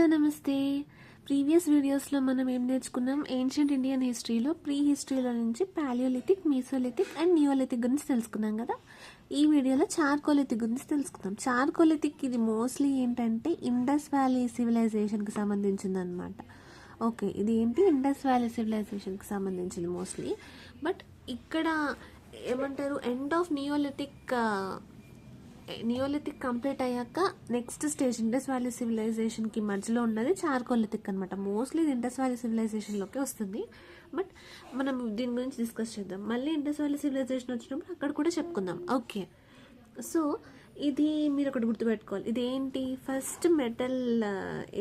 Hello నమస్తే. Previous వీడియోస్లో మనం ఏం నేర్చుకున్నాం? ఏన్షియంట్ ఇండియన్ హిస్టరీలో ప్రీ హిస్టరీలో నుంచి పాలియోలిథిక్, మీసోలిథిక్ అండ్ నియోలిథిక్ గురించి తెలుసుకున్నాం కదా. ఈ వీడియోలో చార్కోలిథిక్ గురించి తెలుసుకుందాం. చార్కోలిథిక్ ఇది మోస్ట్లీ ఏంటంటే ఇండస్ వ్యాలీ సివిలైజేషన్కి సంబంధించింది అనమాట. ఓకే, ఇది ఏంటి ఇండస్ వ్యాలీ సివిలైజేషన్కి సంబంధించింది మోస్ట్లీ. బట్ ఇక్కడ ఏమంటారు, ఎండ్ ఆఫ్ నియోలిథిక్ కంప్లీట్ అయ్యాక నెక్స్ట్ స్టేజ్ ఇండస్ వ్యాలీ సివిలైజేషన్కి మధ్యలో ఉన్నది చార్కోలిథిక్ అనమాట. మోస్ట్లీ ఇది ఇండస్ వ్యాలీ సివిలైజేషన్లోకి వస్తుంది. బట్ మనం దీని గురించి డిస్కస్ చేద్దాం. మళ్ళీ ఇండస్ వ్యాలీ సివిలైజేషన్ వచ్చినప్పుడు అక్కడ కూడా చెప్పుకుందాం. ఓకే, సో ఇది మీరు ఒకటి గుర్తుపెట్టుకోవాలి. ఇది ఏంటి, ఫస్ట్ మెటల్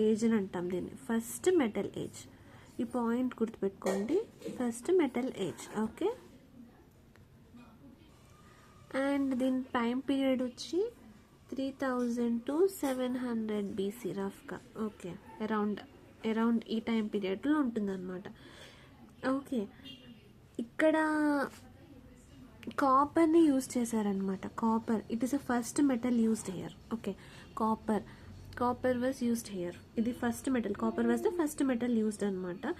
ఏజ్ అని అంటాం దీన్ని, ఫస్ట్ మెటల్ ఏజ్. ఈ పాయింట్ గుర్తుపెట్టుకోండి, first metal age. Okay, and దీని టైం పీరియడ్ వచ్చి 3000 to 700 BC రఫ్గా. ఓకే, అరౌండ్ ఈ టైం పీరియడ్లో ఉంటుందన్నమాట. ఓకే, ఇక్కడ కాపర్ని యూజ్ చేశారనమాట. Copper, it is a first metal used here. Okay, copper was used here. ఇది first metal, copper was the first metal used అనమాట.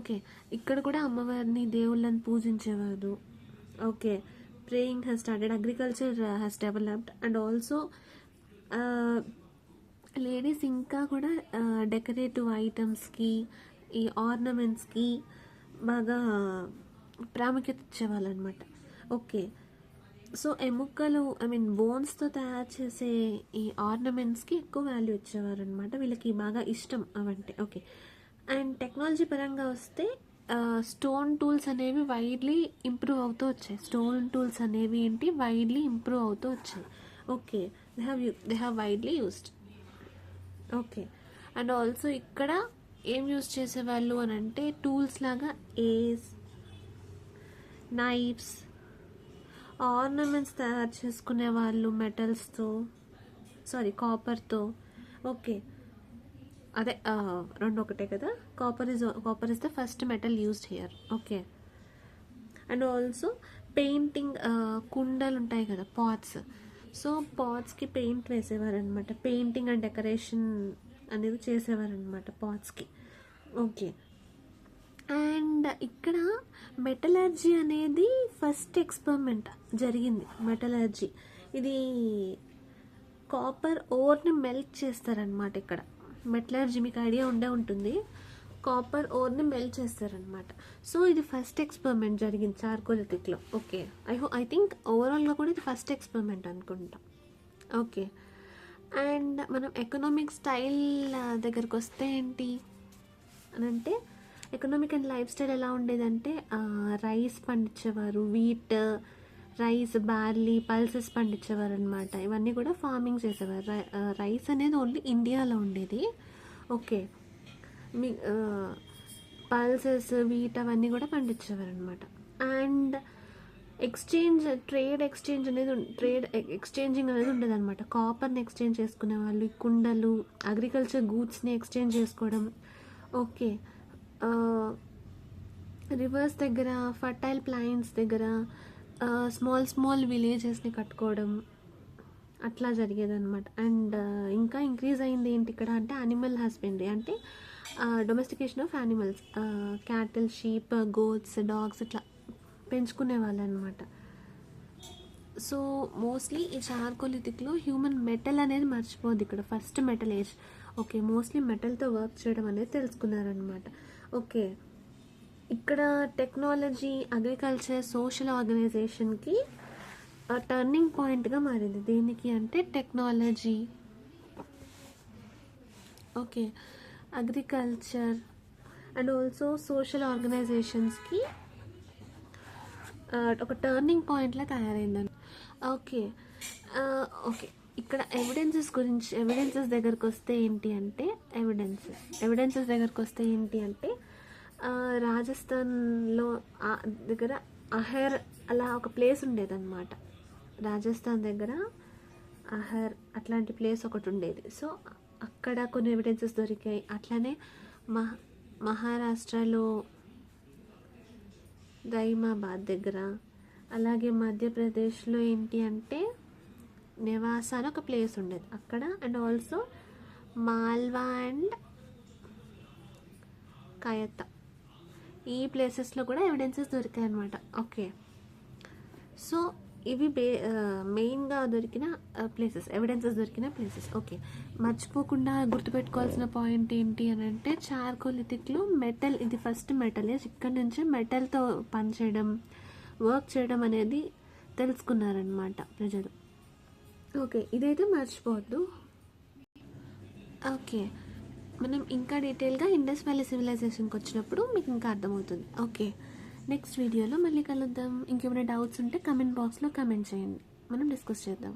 ఓకే, ఇక్కడ కూడా అమ్మవారిని, దేవుళ్ళని పూజించేవారు. Okay, praying has started, agriculture has developed, and also ladies ఇంకా కూడా decorative ఐటమ్స్కి, ఈ ఆర్నమెంట్స్కి బాగా ప్రాముఖ్యత ఇచ్చేవాళ్ళు అనమాట. ఓకే, సో ఎముకలు, బోన్స్తో తయారు చేసే ఈ ఆర్నమెంట్స్కి ఎక్కువ వాల్యూ ఇచ్చేవారు అనమాట. వీళ్ళకి బాగా ఇష్టం అవంటే. ఓకే, అండ్ టెక్నాలజీ పరంగా వస్తే స్టోన్ టూల్స్ అనేవి వైడ్లీ ఇంప్రూవ్ అవుతూ వచ్చాయి. వైడ్లీ ఇంప్రూవ్ అవుతూ వచ్చాయి. Okay, they have widely used. Okay, and also ఇక్కడ ఏం యూజ్ చేసేవాళ్ళు అని అంటే టూల్స్ లాగా ఏస్, నైఫ్స్, ఆర్నమెంట్స్ తయారు చేసుకునే వాళ్ళు మెటల్స్తో, కాపర్తో. ఓకే, అదే రెండు ఒకటే కదా. Copper is the first metal used here. Okay, and also painting, కుండలు ఉంటాయి కదా, పాట్స్. సో పాట్స్కి పెయింట్ వేసేవారు అనమాట. పెయింటింగ్ అండ్ డెకరేషన్ అనేది చేసేవారు అనమాట పాట్స్కి. ఓకే, అండ్ ఇక్కడ మెటలర్జీ అనేది ఫస్ట్ ఎక్స్పెరిమెంట్ జరిగింది. మెటలర్జీ, ఇది కాపర్ ఓర్ని మెల్ట్ చేస్తారనమాట. ఇక్కడ మెటలర్జీ మీకు ఐడియా ఉంటుంది, కాపర్ ఓర్ని మెల్ట్ చేస్తారనమాట. సో ఇది ఫస్ట్ ఎక్స్పెరిమెంట్ జరిగింది చార్కోలిథిక్లో. ఓకే, ఐ థింక్ ఓవరాల్గా కూడా ఇది ఫస్ట్ ఎక్స్పెరిమెంట్ అనుకుంటా. ఓకే, అండ్ మనం ఎకనామిక్ స్టైల్ దగ్గరకు వస్తే ఏంటి అని అంటే, ఎకనామిక్ అండ్ లైఫ్ స్టైల్ ఎలా ఉండేదంటే, రైస్ పండించేవారు, వీట్, రైస్, బార్లీ, పల్సెస్ పండించేవారు అనమాట. ఇవన్నీ కూడా ఫార్మింగ్ చేసేవారు. రైస్ అనేది ఓన్లీ ఇండియాలో ఉండేది. ఓకే, పల్సెస్, వీట్ అవన్నీ కూడా పండించేవారు అనమాట. అండ్ ట్రేడ్ ఎక్స్చేంజింగ్ అనేది ఉండేది అనమాట. కాపర్ని ఎక్స్చేంజ్ చేసుకునే వాళ్ళు, కుండలు, అగ్రికల్చర్ గూడ్స్ని ఎక్స్చేంజ్ చేసుకోవడం. ఓకే, రివర్స్ దగ్గర, ఫర్టైల్ ప్లైన్స్ దగ్గర స్మాల్ విలేజెస్ని కట్టుకోవడం, అట్లా జరిగేదన్నమాట. అండ్ ఇంకా ఇంక్రీజ్ అయింది ఏంటి ఇక్కడ అంటే యానిమల్ హస్బెండరీ, అంటే domestication of animals, cattle, sheep, goats, dogs ఇట్లా పెంచుకునే వాళ్ళు అనమాట. సో మోస్ట్లీ ఈ చార్కోలిథిక్లో హ్యూమన్ మెటల్ అనేది మర్చిపోద్ది ఇక్కడ, first metal age. Okay, mostly మెటల్తో వర్క్ చేయడం అనేది తెలుసుకున్నారనమాట. ఓకే, ఇక్కడ టెక్నాలజీ, అగ్రికల్చర్, సోషల్ ఆర్గనైజేషన్కి టర్నింగ్ పాయింట్గా మారింది. దేనికి అంటే technology, okay, agriculture and also social ఆర్గనైజేషన్స్కి ఒక టర్నింగ్ పాయింట్లా తయారైందని. ఓకే, ఇక్కడ ఎవిడెన్సెస్ దగ్గరకు వస్తే ఏంటి అంటే, రాజస్థాన్లో దగ్గర అహర్ అలా ఒక ప్లేస్ ఉండేదన్నమాట. రాజస్థాన్ దగ్గర అహర్ అట్లాంటి ప్లేస్ ఒకటి ఉండేది. సో అక్కడ కొన్ని ఎవిడెన్సెస్ దొరికాయి. అట్లానే మహారాష్ట్రలో దైమాబాద్ దగ్గర, అలాగే మధ్యప్రదేశ్లో ఏంటి అంటే నెవాసా అని ఒక ప్లేస్ ఉండేది అక్కడ. అండ్ ఆల్సో మాల్వా అండ్ కయత్త, ఈ ప్లేసెస్లో కూడా ఎవిడెన్సెస్ దొరికాయి అనమాట. ఓకే, సో ఇవి మెయిన్గా దొరికిన ప్లేసెస్, ఎవిడెన్సెస్ దొరికిన ప్లేసెస్. ఓకే, మర్చిపోకుండా గుర్తుపెట్టుకోవాల్సిన పాయింట్ ఏంటి అని అంటే, చార్కోలిథిక్లో మెటల్, ఇది ఫస్ట్ మెటల్. ఇక్కడ నుంచి మెటల్తో పనిచేయడం, వర్క్ చేయడం అనేది తెలుసుకున్నారనమాట ప్రజలు. ఓకే, ఇదైతే మర్చిపోవద్దు. ఓకే, మనం ఇంకా డీటెయిల్గా ఇండస్ వ్యాలీ సివిలైజేషన్కి వచ్చినప్పుడు మీకు ఇంకా అర్థమవుతుంది. ఓకే, నెక్స్ట్ వీడియోలో మళ్ళీ కలుద్దాం. ఇంకేమైనా డౌట్స్ ఉంటే కమెంట్ బాక్స్లో కమెంట్ చేయండి, మనం డిస్కస్ చేద్దాం.